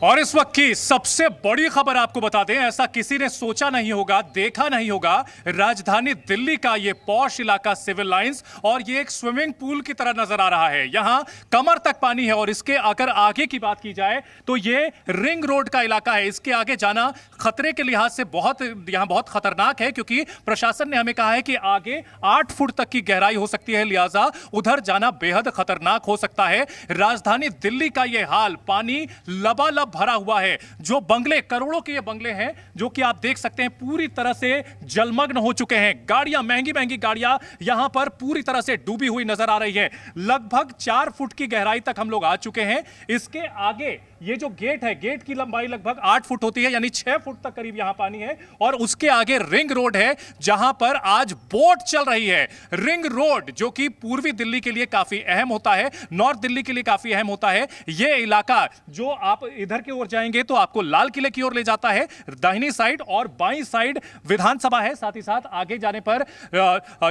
और इस वक्त की सबसे बड़ी खबर आपको बता दें, ऐसा किसी ने सोचा नहीं होगा, देखा नहीं होगा। राजधानी दिल्ली का ये पॉश इलाका सिविल लाइंस, और ये एक स्विमिंग पूल की तरह नजर आ रहा है। यहां कमर तक पानी है और इसके अगर आगे की बात की जाए तो ये रिंग रोड का इलाका है। इसके आगे जाना खतरे के लिहाज से बहुत खतरनाक है, क्योंकि प्रशासन ने हमें कहा है कि आगे 8 फुट तक की गहराई हो सकती है, लिहाजा उधर जाना बेहद खतरनाक हो सकता है। राजधानी दिल्ली का ये हाल, पानी लबालब भरा हुआ है। जो बंगले, करोड़ों के ये बंगले हैं जो कि आप देख सकते हैं पूरी तरह से जलमग्न हो चुके हैं। गाड़ियां, महंगी महंगी गाड़ियां यहां पर पूरी तरह से डूबी हुई नजर आ रही है। लगभग 4 फुट की गहराई तक हम लोग आ चुके हैं। इसके आगे ये जो गेट है, गेट की लंबाई लगभग 8 फुट होती है, यानी 6 फुट तक करीब यहां पानी है। और उसके आगे रिंग रोड है जहां पर आज बोट चल रही है। रिंग रोड जो कि पूर्वी दिल्ली के लिए काफी अहम होता है, नॉर्थ दिल्ली के लिए काफी अहम होता है। यह इलाका जो आप इधर की ओर जाएंगे तो आपको लाल किले की ओर ले जाता है, दाहिनी साइड, और बाईं साइड विधानसभा है, साथ ही साथ आगे जाने पर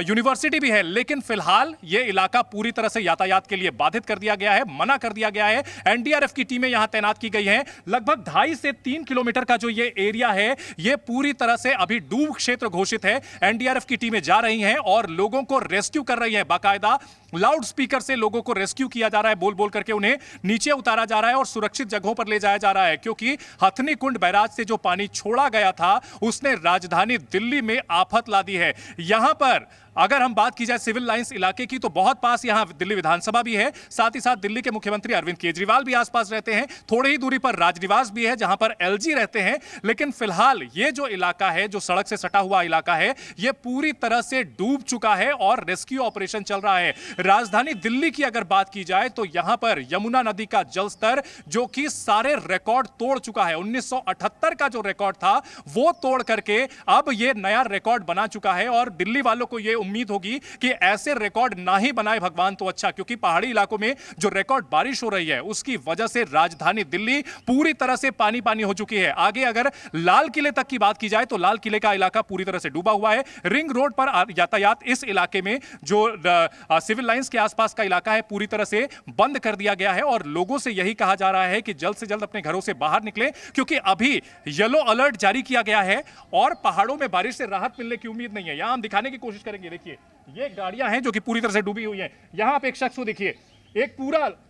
यूनिवर्सिटी भी है। लेकिन फिलहाल यह इलाका पूरी तरह से यातायात के लिए बाधित कर दिया गया है, मना कर दिया गया है। एनडीआरएफ की टीमें यहां तैनात की गई हैं। लगभग 2.5 से 3 किलोमीटर का जो ये एरिया है, यह पूरी तरह से अभी डूब क्षेत्र घोषित है। एनडीआरएफ की टीमें जा रही हैं और लोगों को रेस्क्यू कर रही हैं। बाकायदा लाउड स्पीकर से लोगों को रेस्क्यू किया जा रहा है, बोल बोल करके उन्हें नीचे उतारा जा रहा है और सुरक्षित जगहों पर ले जाया जा रहा है, क्योंकि हथनी कुंड बैराज से जो पानी छोड़ा गया था उसने राजधानी दिल्ली में आफत ला दी है। यहां पर अगर हम बात की जाए सिविल लाइंस इलाके की तो बहुत पास यहां दिल्ली विधानसभा भी है, साथ ही साथ दिल्ली के मुख्यमंत्री अरविंद केजरीवाल भी आसपास रहते हैं। थोड़ी ही दूरी पर राजनिवास भी है जहां पर एलजी रहते हैं। लेकिन फिलहाल ये जो इलाका है, जो सड़क से सटा हुआ इलाका है, यह पूरी तरह से डूब चुका है और रेस्क्यू ऑपरेशन चल रहा है। राजधानी दिल्ली की अगर बात की जाए तो यहां पर यमुना नदी का जलस्तर जो कि सारे रिकॉर्ड तोड़ चुका है, 1978 का जो रिकॉर्ड था वो तोड़ करके अब यह नया रिकॉर्ड बना चुका है। और दिल्ली वालों को यह उम्मीद होगी कि ऐसे रिकॉर्ड ना ही बनाए भगवान तो अच्छा, क्योंकि पहाड़ी इलाकों में जो रिकॉर्ड बारिश हो रही है उसकी वजह से राजधानी दिल्ली पूरी तरह से पानी पानी हो चुकी है। आगे अगर लाल किले तक की बात की जाए तो लाल किले का इलाका पूरी तरह से डूबा हुआ है। रिंग रोड पर यातायात इस इलाके में जो सिविल लाइंस के आसपास का इलाका है पूरी तरह से बंद कर दिया गया है और लोगों से यही कहा जा रहा है कि जल्द से जल्द अपने घरों से बाहर निकलें, क्योंकि अभी येलो अलर्ट जारी किया गया है और पहाड़ों में बारिश से राहत मिलने की उम्मीद नहीं है। यहां हम दिखाने की कोशिश करेंगे। देखिए, ये गाड़ियां हैं जो कि पूरी तरह से डूबी हुई हैं। यहां आप एक शख्स को देखिए, एक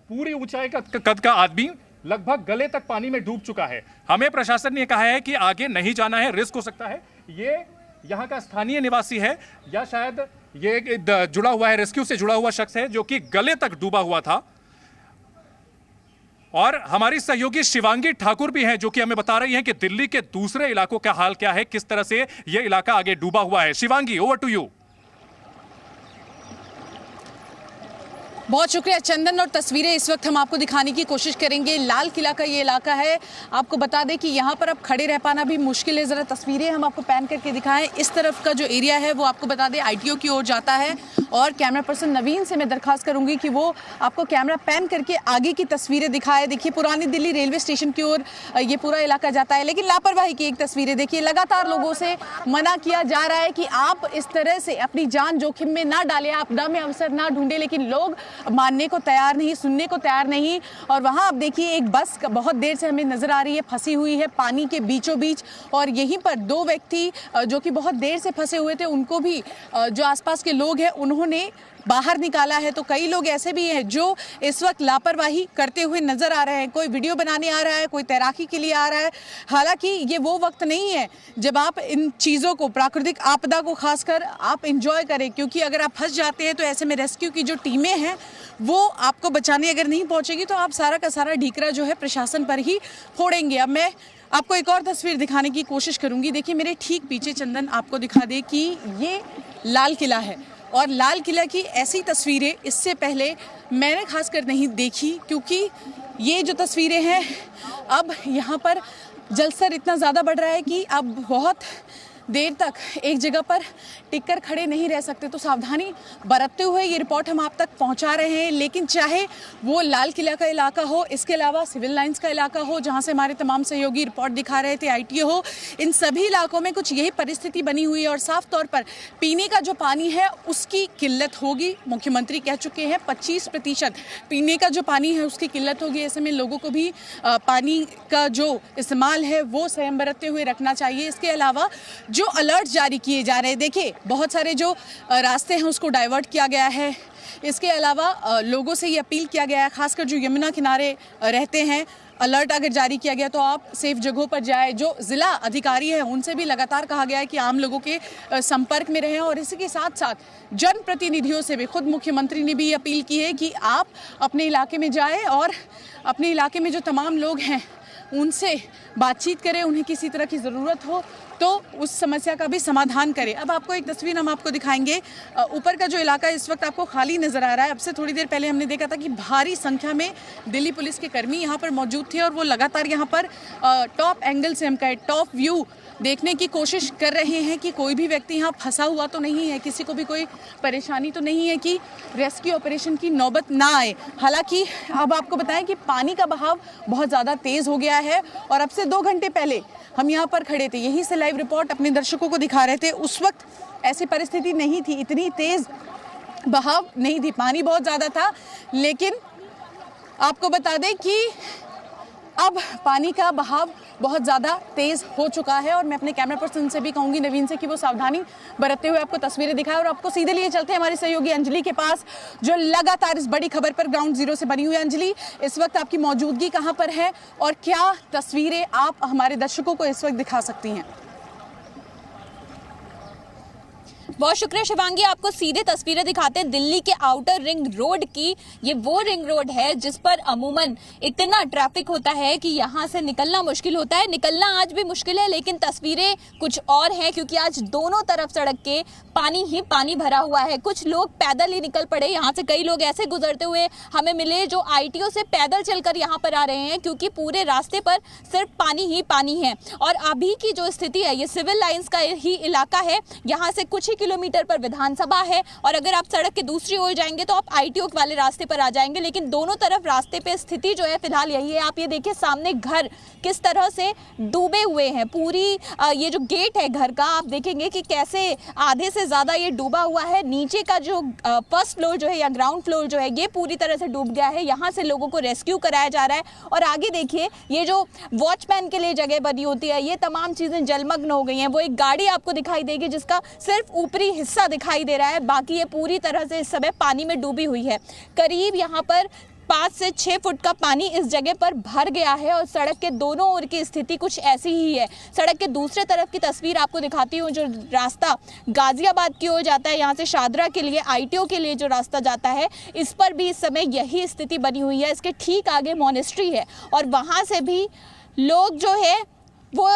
पूरी ऊंचाई का कद का आदमी लगभग गले तक पानी में डूब चुका है। हमें प्रशासन ने कहा है कि आगे नहीं जाना है, रिस्क हो सकता है। ये यहां का स्थानीय निवासी है या शायद ये जुड़ा हुआ है, रेस्क्यू से जुड़ा हुआ शख्स है जो कि गले तक डूबा हुआ था। और हमारी सहयोगी शिवांगी ठाकुर भी हैं जो कि हमें बता रही हैं कि दिल्ली के दूसरे इलाकों का हाल क्या है, किस तरह से यह इलाका आगे डूबा हुआ है। Shivangi, over to you. बहुत शुक्रिया चंदन, और तस्वीरें इस वक्त हम आपको दिखाने की कोशिश करेंगे। लाल किला का ये इलाका है। आपको बता दें कि यहाँ पर अब खड़े रह पाना भी मुश्किल है। ज़रा तस्वीरें हम आपको पैन करके दिखाएं। इस तरफ का जो एरिया है वो आपको बता दें आईटीओ की ओर जाता है, और कैमरा पर्सन नवीन से मैं दरख्वास्त करूंगी कि वो आपको कैमरा पैन करके आगे की तस्वीरें दिखाए। देखिए, पुरानी दिल्ली रेलवे स्टेशन की ओर ये पूरा इलाका जाता है, लेकिन लापरवाही की एक तस्वीरें देखिए। लगातार लोगों से मना किया जा रहा है कि आप इस तरह से अपनी जान जोखिम में ना डालें, आपदा में अवसर ना ढूंढें, लेकिन लोग मानने को तैयार नहीं, सुनने को तैयार नहीं। और वहां आप देखिए एक बस बहुत देर से हमें नजर आ रही है, फंसी हुई है पानी के बीचों बीच, और यहीं पर 2 व्यक्ति जो कि बहुत देर से फंसे हुए थे उनको भी जो आसपास के लोग हैं उन्होंने बाहर निकाला है। तो कई लोग ऐसे भी हैं जो इस वक्त लापरवाही करते हुए नजर आ रहे हैं। कोई वीडियो बनाने आ रहा है, कोई तैराकी के लिए आ रहा है। हालांकि ये वो वक्त नहीं है जब आप इन चीज़ों को, प्राकृतिक आपदा को खासकर आप इंजॉय करें, क्योंकि अगर आप फंस जाते हैं तो ऐसे में रेस्क्यू की जो टीमें हैं वो आपको बचाने अगर नहीं पहुंचेगी तो आप सारा का सारा ढीकरा जो है प्रशासन पर ही फोड़ेंगे। अब मैं आपको एक और तस्वीर दिखाने की कोशिश करूंगी। देखिए, मेरे ठीक पीछे चंदन आपको दिखा दे कि ये लाल किला है, और लाल किला की ऐसी तस्वीरें इससे पहले मैंने खासकर नहीं देखी, क्योंकि ये जो तस्वीरें हैं अब यहाँ पर जलस्तर इतना ज़्यादा बढ़ रहा है कि अब बहुत देर तक एक जगह पर टिककर खड़े नहीं रह सकते, तो सावधानी बरतते हुए ये रिपोर्ट हम आप तक पहुंचा रहे हैं। लेकिन चाहे वो लाल किला का इलाका हो, इसके अलावा सिविल लाइंस का इलाका हो जहां से हमारे तमाम सहयोगी रिपोर्ट दिखा रहे थे, ITO हो, इन सभी इलाकों में कुछ यही परिस्थिति बनी हुई है। और साफ तौर पर पीने का जो पानी है उसकी किल्लत होगी। मुख्यमंत्री कह चुके हैं 25% पीने का जो पानी है उसकी किल्लत होगी। ऐसे में लोगों को भी पानी का जो इस्तेमाल है वो संयम बरतते हुए रखना चाहिए। इसके अलावा जो अलर्ट जारी किए जा रहे हैं, देखिए बहुत सारे जो रास्ते हैं उसको डाइवर्ट किया गया है। इसके अलावा लोगों से ये अपील किया गया है, खासकर जो यमुना किनारे रहते हैं, अलर्ट अगर जारी किया गया तो आप सेफ जगहों पर जाएं। जो ज़िला अधिकारी हैं उनसे भी लगातार कहा गया है कि आम लोगों के संपर्क में रहें। और इसी के साथ साथ जनप्रतिनिधियों से भी, खुद मुख्यमंत्री ने भी ये अपील की है कि आप अपने इलाके में जाएं और अपने इलाके में जो तमाम लोग हैं उनसे बातचीत करें। उन्हें किसी तरह की ज़रूरत हो तो उस समस्या का भी समाधान करें। अब आपको एक तस्वीर हम आपको दिखाएंगे। ऊपर का जो इलाका इस वक्त आपको खाली नज़र आ रहा है। अब से थोड़ी देर पहले हमने देखा था कि भारी संख्या में दिल्ली पुलिस के कर्मी यहाँ पर मौजूद थे और वो लगातार यहाँ पर टॉप एंगल से, हम कहें टॉप व्यू देखने की कोशिश कर रहे हैं कि कोई भी व्यक्ति यहाँ फंसा हुआ तो नहीं है, किसी को भी कोई परेशानी तो नहीं है कि रेस्क्यू ऑपरेशन की नौबत ना आए। हालांकि अब आपको बताएं कि पानी का बहाव बहुत ज़्यादा तेज़ हो गया है और अब से 2 घंटे पहले हम यहाँ पर खड़े थे, यहीं से लाइव रिपोर्ट अपने दर्शकों को दिखा रहे थे। उस वक्त ऐसी परिस्थिति नहीं थी, इतनी तेज़ बहाव नहीं थी, पानी बहुत ज़्यादा था। लेकिन आपको बता दें कि अब पानी का बहाव बहुत ज़्यादा तेज़ हो चुका है और मैं अपने कैमरा पर्सन से भी कहूँगी, नवीन से, कि वो सावधानी बरतते हुए आपको तस्वीरें दिखाएं। और आपको सीधे लिए चलते हैं हमारे सहयोगी अंजलि के पास, जो लगातार इस बड़ी खबर पर ग्राउंड जीरो से बनी हुई है। अंजलि, इस वक्त आपकी मौजूदगी कहाँ पर है और क्या तस्वीरें आप हमारे दर्शकों को इस वक्त दिखा सकती हैं? बहुत शुक्रिया शिवांगी, आपको सीधे तस्वीरें दिखाते हैं दिल्ली के आउटर रिंग रोड की। ये वो रिंग रोड है जिस पर अमूमन इतना ट्रैफिक होता है कि यहाँ से निकलना मुश्किल होता है। निकलना आज भी मुश्किल है, लेकिन तस्वीरें कुछ और हैं क्योंकि आज दोनों तरफ सड़क के पानी ही पानी भरा हुआ है। कुछ लोग पैदल ही निकल पड़े, यहाँ से कई लोग ऐसे गुजरते हुए हमें मिले जो ITO से पैदल चलकर यहाँ पर आ रहे हैं क्योंकि पूरे रास्ते पर सिर्फ पानी ही पानी है। और अभी की जो स्थिति है, ये सिविल लाइंस का ही इलाका है, यहाँ से कुछ ही किलोमीटर पर विधानसभा है और अगर आप सड़क के दूसरी ओर जाएंगे तो आप ITO वाले रास्ते पर आ जाएंगे। लेकिन दोनों तरफ रास्ते पे स्थिति जो है फिलहाल यही है। आप ये देखिए सामने घर किस तरह से डूबे हुए हैं। पूरी ये जो गेट है घर का, आप देखेंगे कि कैसे आधे से ज़्यादा ये डूबा हुआ है। नीचे का जो फर्स्ट फ्लोर जो है या ग्राउंड फ्लोर जो है ये पूरी तरह से डूब गया है। यहाँ से लोगों को रेस्क्यू कराया जा रहा है और आगे देखिए ये जो वॉचमैन के लिए जगह बनी होती है, ये तमाम चीज़ें जलमग्न हो गई हैं। वो एक गाड़ी आपको दिखाई देगी जिसका सिर्फ ऊपरी हिस्सा दिखाई दे रहा है, बाकी ये पूरी तरह से इस समय पानी में डूबी हुई है। करीब यहाँ पर 5 से 6 फुट का पानी इस जगह पर भर गया है और सड़क के दोनों ओर की स्थिति कुछ ऐसी ही है। सड़क के दूसरे तरफ की तस्वीर आपको दिखाती हूँ, जो रास्ता गाजियाबाद की ओर जाता है, यहाँ से शादरा के लिए ITO के लिए जो रास्ता जाता है, इस पर भी इस समय यही स्थिति बनी हुई है। इसके ठीक आगे मॉनेस्ट्री है और वहाँ से भी लोग जो है वो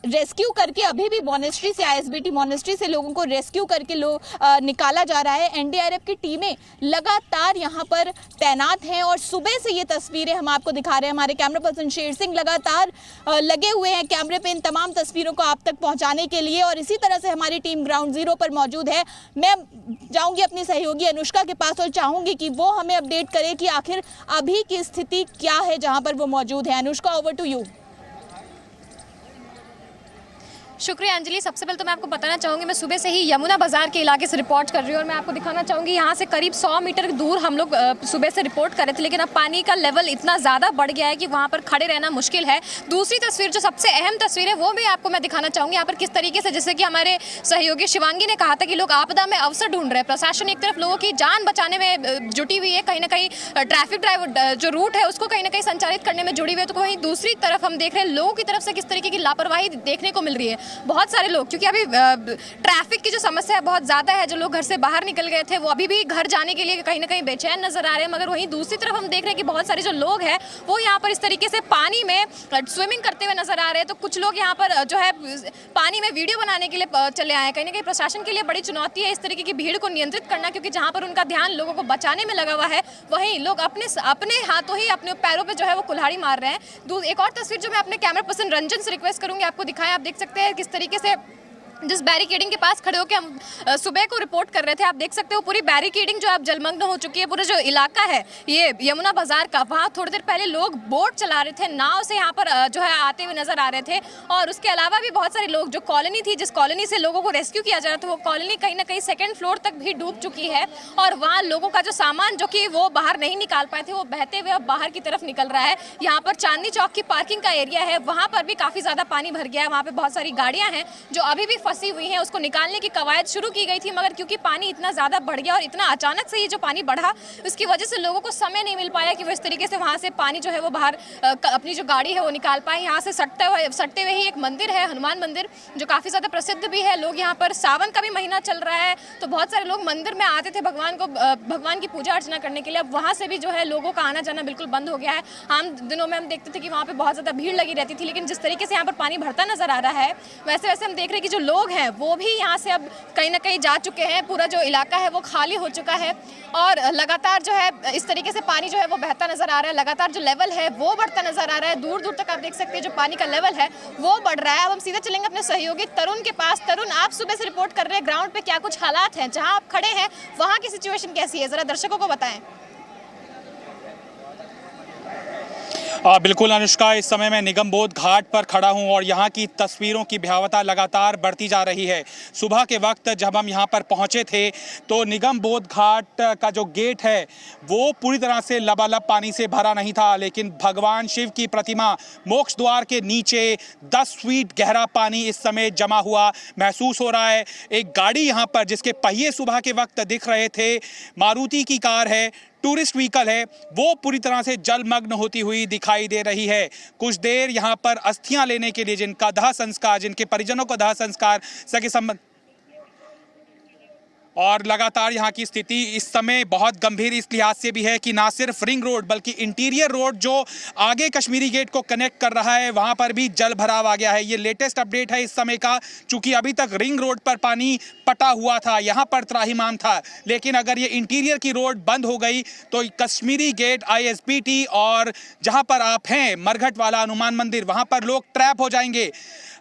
रेस्क्यू करके अभी भी मॉनेस्ट्री से, ISBT मॉनेस्ट्री से लोगों को रेस्क्यू करके निकाला जा रहा है। NDRF की टीमें लगातार यहाँ पर तैनात हैं और सुबह से ये तस्वीरें हम आपको दिखा रहे हैं। हमारे कैमरा पर्सन शेर सिंह लगातार लगे हुए हैं कैमरे पे इन तमाम तस्वीरों को आप तक पहुँचाने के लिए और इसी तरह से हमारी टीम ग्राउंड जीरो पर मौजूद है। मैं जाऊँगी अपनी सहयोगी अनुष्का के पास और चाहूँगी कि वो हमें अपडेट करे कि आखिर अभी की स्थिति क्या है जहाँ पर वो मौजूद है। Anushka, over to you. शुक्रिया अंजलि। सबसे पहले तो मैं आपको बताना चाहूँगी, मैं सुबह से ही यमुना बाज़ार के इलाके से रिपोर्ट कर रही हूँ और मैं आपको दिखाना चाहूँगी यहाँ से करीब 100 मीटर दूर हम लोग सुबह से रिपोर्ट कर रहे थे, लेकिन अब पानी का लेवल इतना ज़्यादा बढ़ गया है कि वहाँ पर खड़े रहना मुश्किल है। दूसरी तस्वीर जो सबसे अहम तस्वीर है वो भी आपको मैं दिखाना चाहूँगी यहाँ पर किस तरीके से, जैसे कि हमारे सहयोगी शिवांगी ने कहा था कि लोग आपदा में अवसर ढूंढ रहे हैं। प्रशासन एक तरफ लोगों की जान बचाने में जुटी हुई है, कहीं ना कहीं ट्रैफिक ड्राइवर जो रूट है उसको कहीं ना कहीं संचालित करने में जुड़ी हुई है, तो वहीं दूसरी तरफ हम देख रहे हैं लोगों की तरफ से किस तरीके की लापरवाही देखने को मिल रही है। बहुत सारे लोग, क्योंकि अभी ट्रैफिक की जो समस्या है बहुत ज़्यादा है, जो लोग घर से बाहर निकल गए थे वो अभी भी घर जाने के लिए कहीं ना कहीं बेचैन नजर आ रहे हैं। मगर वहीं दूसरी तरफ हम देख रहे हैं कि बहुत सारे जो लोग हैं वो यहाँ पर इस तरीके से पानी में स्विमिंग करते हुए नजर आ रहे हैं। तो कुछ लोग यहाँ पर जो है पानी में वीडियो बनाने के लिए चले आए हैं। कहीं ना कहीं प्रशासन के लिए बड़ी चुनौती है इस तरीके की भीड़ को नियंत्रित करना, क्योंकि जहाँ पर उनका ध्यान लोगों को बचाने में लगा हुआ है वहीं लोग अपने हाथों ही अपने पैरों पर जो है वो कुल्हाड़ी मार रहे हैं। एक और तस्वीर जो मैं अपने कैमरा पर्सन रंजन से रिक्वेस्ट करूँगी आपको दिखाएं। आप देख सकते हैं किस तरीके से जिस बैरिकेडिंग के पास खड़े होकर हम सुबह को रिपोर्ट कर रहे थे, आप देख सकते हो पूरी बैरिकेडिंग जो अब जलमग्न हो चुकी है। पूरा जो इलाका है ये यमुना बाजार का, वहाँ थोड़ी देर पहले लोग बोट चला रहे थे, नाव से यहाँ पर जो है आते हुए नजर आ रहे थे। और उसके अलावा भी बहुत सारे लोग, जो कॉलोनी थी जिस कॉलोनी से लोगों को रेस्क्यू किया जा रहा था, वो कॉलोनी कहीं ना कहीं 2nd फ्लोर तक भी डूब चुकी है। और वहाँ लोगों का जो सामान जो कि वो बाहर नहीं निकाल पाए थे, वो बहते हुए अब बाहर की तरफ निकल रहा है। यहाँ पर चांदनी चौक की पार्किंग का एरिया है, वहाँ पर भी काफी ज्यादा पानी भर गया है। वहाँ पे बहुत सारी गाड़ियां हैं जो अभी भी फंसी हुई हैं, उसको निकालने की कवायद शुरू की गई थी, मगर क्योंकि पानी इतना ज़्यादा बढ़ गया और इतना अचानक से ये जो पानी बढ़ा, उसकी वजह से लोगों को समय नहीं मिल पाया कि वो इस तरीके से वहाँ से पानी जो है वो बाहर अपनी जो गाड़ी है वो निकाल पाए। यहाँ से सटते हुए ही एक मंदिर है, हनुमान मंदिर, जो काफ़ी ज़्यादा प्रसिद्ध भी है। लोग यहाँ पर, सावन का भी महीना चल रहा है, तो बहुत सारे लोग मंदिर में आते थे भगवान की पूजा अर्चना करने के लिए। अब वहाँ से भी जो है लोगों का आना जाना बिल्कुल बंद हो गया है। आम दिनों में हम देखते थे कि वहाँ पर बहुत ज़्यादा भीड़ लगी रहती थी, लेकिन जिस तरीके से यहाँ पर पानी भरता नजर आ रहा है, वैसे वैसे हम देख रहे हैं कि जो लोग हैं वो भी यहाँ से अब कहीं ना कहीं जा चुके हैं। पूरा जो इलाका है वो खाली हो चुका है और लगातार जो है इस तरीके से पानी जो है वो बहता नजर आ रहा है। लगातार जो लेवल है वो बढ़ता नजर आ रहा है, दूर दूर तक आप देख सकते हैं जो पानी का लेवल है वो बढ़ रहा है। अब हम सीधे चलेंगे अपने सहयोगी तरुण के पास। तरुण, आप सुबह से रिपोर्ट कर रहे हैं, ग्राउंड पे क्या कुछ हालात हैं, जहां आप खड़े हैं वहां की सिचुएशन कैसी है, जरा दर्शकों को बताएं। बिल्कुल अनुष्का, इस समय मैं निगमबोध घाट पर खड़ा हूं और यहां की तस्वीरों की भयावहता लगातार बढ़ती जा रही है। सुबह के वक्त जब हम यहां पर पहुंचे थे तो निगमबोध घाट का जो गेट है वो पूरी तरह से लबालब पानी से भरा नहीं था, लेकिन भगवान शिव की प्रतिमा मोक्ष द्वार के नीचे 10 फीट गहरा पानी इस समय जमा हुआ महसूस हो रहा है। एक गाड़ी यहां पर जिसके पहिए सुबह के वक्त दिख रहे थे, मारुति की कार है, टूरिस्ट व्हीकल है, वो पूरी तरह से जलमग्न होती हुई दिखाई दे रही है। कुछ देर यहाँ पर अस्थियां लेने के लिए जिनका दाह संस्कार, जिनके परिजनों का दाह संस्कार सके संबंध, और लगातार यहाँ की स्थिति इस समय बहुत गंभीर इस लिहाज से भी है कि ना सिर्फ रिंग रोड बल्कि इंटीरियर रोड जो आगे कश्मीरी गेट को कनेक्ट कर रहा है वहाँ पर भी जल भराव आ गया है। ये लेटेस्ट अपडेट है इस समय का, चूंकि अभी तक रिंग रोड पर पानी पटा हुआ था, यहाँ पर त्राहिमाम था, लेकिन अगर ये इंटीरियर की रोड बंद हो गई तो कश्मीरी गेट, ISBT और जहाँ पर आप हैं मरघट वाला हनुमान मंदिर, वहाँ पर लोग ट्रैप हो जाएंगे।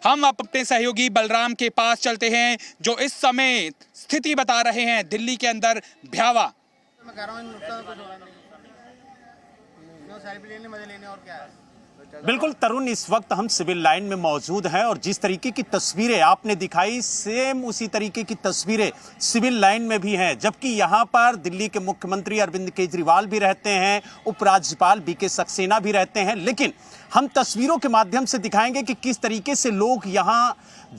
हम अपने सहयोगी बलराम के पास चलते हैं जो इस समय स्थिति बता रहे हैं दिल्ली के अंदर भयावह। बिल्कुल तरुण, इस वक्त हम सिविल लाइन में मौजूद हैं और जिस तरीके की तस्वीरें आपने दिखाई सेम उसी तरीके की तस्वीरें सिविल लाइन में भी हैं। जबकि यहां पर दिल्ली के मुख्यमंत्री अरविंद केजरीवाल भी रहते हैं, उपराज्यपाल BK सक्सेना भी रहते हैं, लेकिन हम तस्वीरों के माध्यम से दिखाएंगे कि किस तरीके से लोग यहां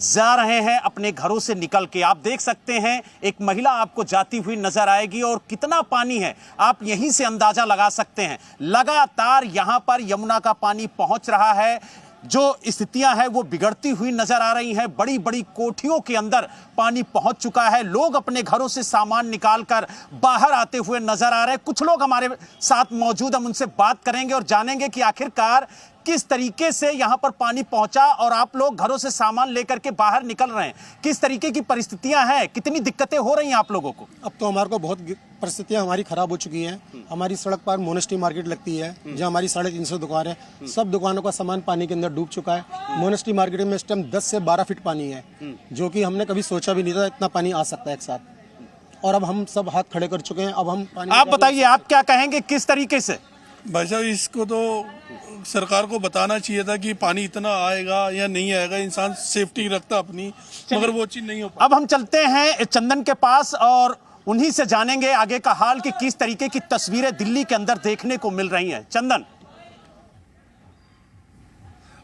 जा रहे हैं अपने घरों से निकल के। आप देख सकते हैं एक महिला आपको जाती हुई नजर आएगी और कितना पानी है आप यहीं से अंदाजा लगा सकते हैं। लगातार यहां पर यमुना का पानी पहुंच रहा है, जो स्थितियां हैं वो बिगड़ती हुई नजर आ रही हैं। बड़ी बड़ी कोठियों के अंदर पानी पहुंच चुका है, लोग अपने घरों से सामान निकालकर बाहर आते हुए नजर आ रहे हैं। कुछ लोग हमारे साथ मौजूद, हम उनसे बात करेंगे और जानेंगे कि आखिरकार किस तरीके से यहां पर पानी पहुंचा और आप लोग घरों से सामान लेकर के बाहर निकल रहे हैं, किस तरीके की परिस्थितियां हैं, कितनी दिक्कतें हो रही हैं आप लोगों को। अब तो हमारे को बहुत परिस्थितियां हमारी खराब हो चुकी हैं। हमारी सड़क पर मोनेस्ट्री मार्केट लगती है जहां हमारी 350 दुकान है, सब दुकानों का सामान पानी के अंदर डूब चुका है। मोनेस्ट्री मार्केट में इस टाइम 10 से 12 फीट पानी है, जो कि हमने कभी सोचा भी नहीं था इतना पानी आ सकता है एक साथ। और अब हम सब हाथ खड़े कर चुके हैं। अब हम पानी, आप बताइए आप क्या कहेंगे, किस तरीके से। भाई साहब, इसको तो सरकार को बताना चाहिए था कि पानी इतना आएगा या नहीं आएगा, इंसान सेफ्टी रखता अपनी, मगर वो चीज नहीं हो पाई। अब हम चलते हैं चंदन के पास और उन्हीं से जानेंगे आगे का हाल कि किस तरीके की तस्वीरें दिल्ली के अंदर देखने को मिल रही हैं। चंदन।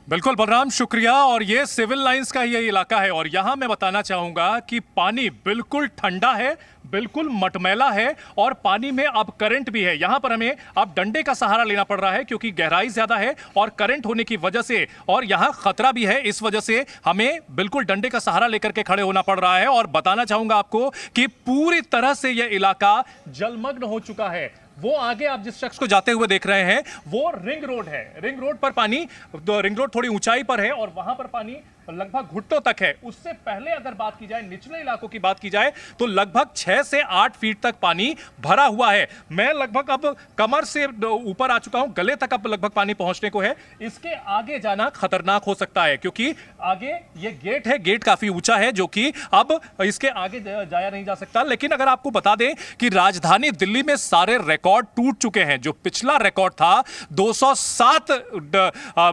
बिल्कुल बलराम, शुक्रिया। और ये सिविल लाइंस का ये इलाका है और यहां मैं बताना चाहूंगा कि पानी बिल्कुल ठंडा है, बिल्कुल मटमैला है और पानी में अब करंट भी है। यहां पर हमें अब डंडे का सहारा लेना पड़ रहा है क्योंकि गहराई ज्यादा है और करंट होने की वजह से, और यहां खतरा भी है, इस वजह से हमें बिल्कुल डंडे का सहारा लेकर के खड़े होना पड़ रहा है। और बताना चाहूंगा आपको कि पूरी तरह से यह इलाका जलमग्न हो चुका है। वो आगे आप जिस शख्स को जाते हुए देख रहे हैं वो रिंग रोड है। रिंग रोड पर पानी, रिंग रोड थोड़ी ऊंचाई पर है और वहां पर पानी लगभग घुटनों तक है। उससे पहले अगर बात की जाए, निचले इलाकों की बात की जाए, तो लगभग 6 से 8 फीट तक पानी भरा हुआ है। मैं लगभग अब कमर से ऊपर आ चुका हूं, गले तक अब लगभग पानी पहुंचने को है। इसके आगे जाना खतरनाक हो सकता है, क्योंकि आगे ये गेट है, गेट काफी ऊंचा है, जो कि अब इसके आगे जाया नहीं जा सकता। लेकिन अगर आपको बता दें कि राजधानी दिल्ली में सारे रिकॉर्ड टूट चुके हैं। जो पिछला रिकॉर्ड था 207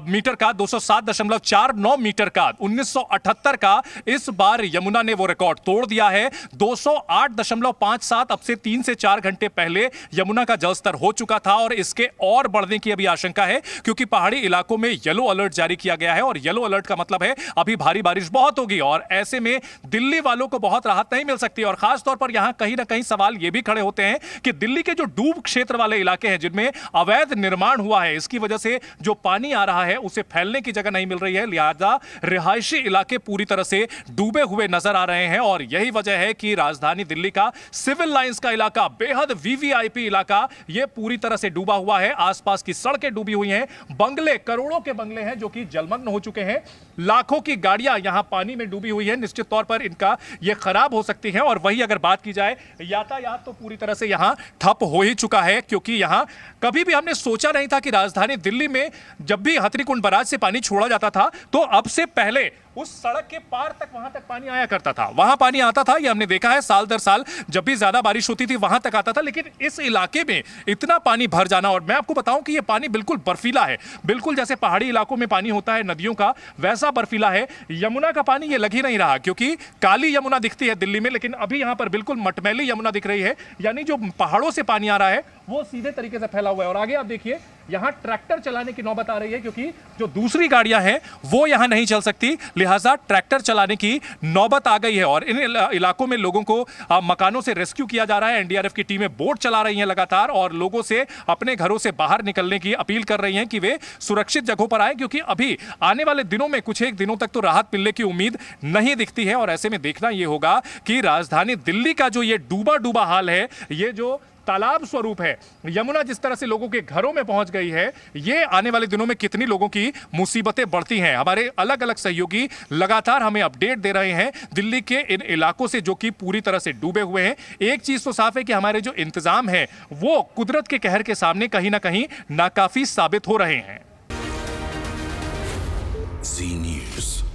मीटर का, 207.49 मीटर का 1978 का, इस बार यमुना ने वो रिकॉर्ड तोड़ दिया है। 208.57 अब से 3 से 4 घंटे पहले यमुना का जलस्तर हो चुका था और इसके और बढ़ने की अभी आशंका है, क्योंकि पहाड़ी इलाकों में येलो अलर्ट जारी किया गया है और येलो अलर्ट का मतलब है अभी भारी बारिश बहुत होगी और ऐसे में दिल्ली वालों को बहुत राहत नहीं मिल सकती। और खास तौर पर यहां कहीं ना कहीं सवाल यह भी खड़े होते हैं कि दिल्ली के जो डूब क्षेत्र वाले इलाके हैं, जिनमें अवैध निर्माण हुआ है, इसकी वजह से जो पानी आ रहा है उसे फैलने की जगह नहीं मिल रही है, लिहाजा रिहायशी इलाके पूरी तरह से डूबे हुए नजर आ रहे हैं। और यही वजह है कि राजधानी दिल्ली का सिविल लाइंस का इलाका, बेहद वीवीआईपी इलाका, यह पूरी तरह से डूबा हुआ है। आसपास की सड़कें डूबी हुई हैं, बंगले, करोड़ों के बंगले हैं जो कि जलमग्न हो चुके हैं, लाखों की गाड़ियां यहां पानी में डूबी हुई है। निश्चित तौर पर इनका यह खराब हो सकती है। और वही अगर बात की जाए, यातायात तो पूरी तरह से यहां ठप हो ही चुका है, क्योंकि यहां कभी भी हमने सोचा नहीं था कि राजधानी दिल्ली में जब भी हथनीकुंड बैराज से पानी छोड़ा जाता था तो अब से पहले उस सड़क के पार तक, वहां तक पानी आया करता था। वहां पानी आता था, ये हमने देखा है, साल दर साल जब भी ज्यादा बारिश होती थी वहां तक आता था। लेकिन इस इलाके में इतना पानी भर जाना, और मैं आपको बताऊं कि ये पानी बिल्कुल बर्फीला है, बिल्कुल जैसे पहाड़ी इलाकों में पानी होता है नदियों का, वैसा बर्फीला है। यमुना का पानी ये लग ही नहीं रहा, क्योंकि काली यमुना दिखती है दिल्ली में, लेकिन अभी यहां पर बिल्कुल मटमैली यमुना दिख रही है, यानी जो पहाड़ों से पानी आ रहा है वो सीधे तरीके से फैला हुआ है। और आगे आप देखिए, यहां ट्रैक्टर चलाने की नौबत आ रही है, क्योंकि जो दूसरी गाड़ियां हैं वो यहां नहीं चल सकती, लिहाजा ट्रैक्टर चलाने की नौबत आ गई है। और इन इलाकों में लोगों को मकानों से रेस्क्यू किया जा रहा है। एनडीआरएफ की टीमें बोट चला रही हैं लगातार और लोगों से अपने घरों से बाहर निकलने की अपील कर रही हैं कि वे सुरक्षित जगहों पर आए, क्योंकि अभी आने वाले दिनों में कुछ एक दिनों तक तो राहत मिलने की उम्मीद नहीं दिखती है। और ऐसे में देखना यह होगा कि राजधानी दिल्ली का जो ये डूबा डूबा हाल है, ये जो तालाब स्वरूप है, यमुना जिस तरह से लोगों के घरों में पहुंच गई है, ये आने वाले दिनों में कितनी लोगों की मुसीबतें बढ़ती हैं। हमारे अलग अलग सहयोगी लगातार हमें अपडेट दे रहे हैं दिल्ली के इन इलाकों से जो कि पूरी तरह से डूबे हुए हैं। एक चीज तो साफ है कि हमारे जो इंतजाम है वो कुदरत के कहर के सामने कहीं ना कहीं नाकाफी साबित हो रहे हैं। जी न्यूज़।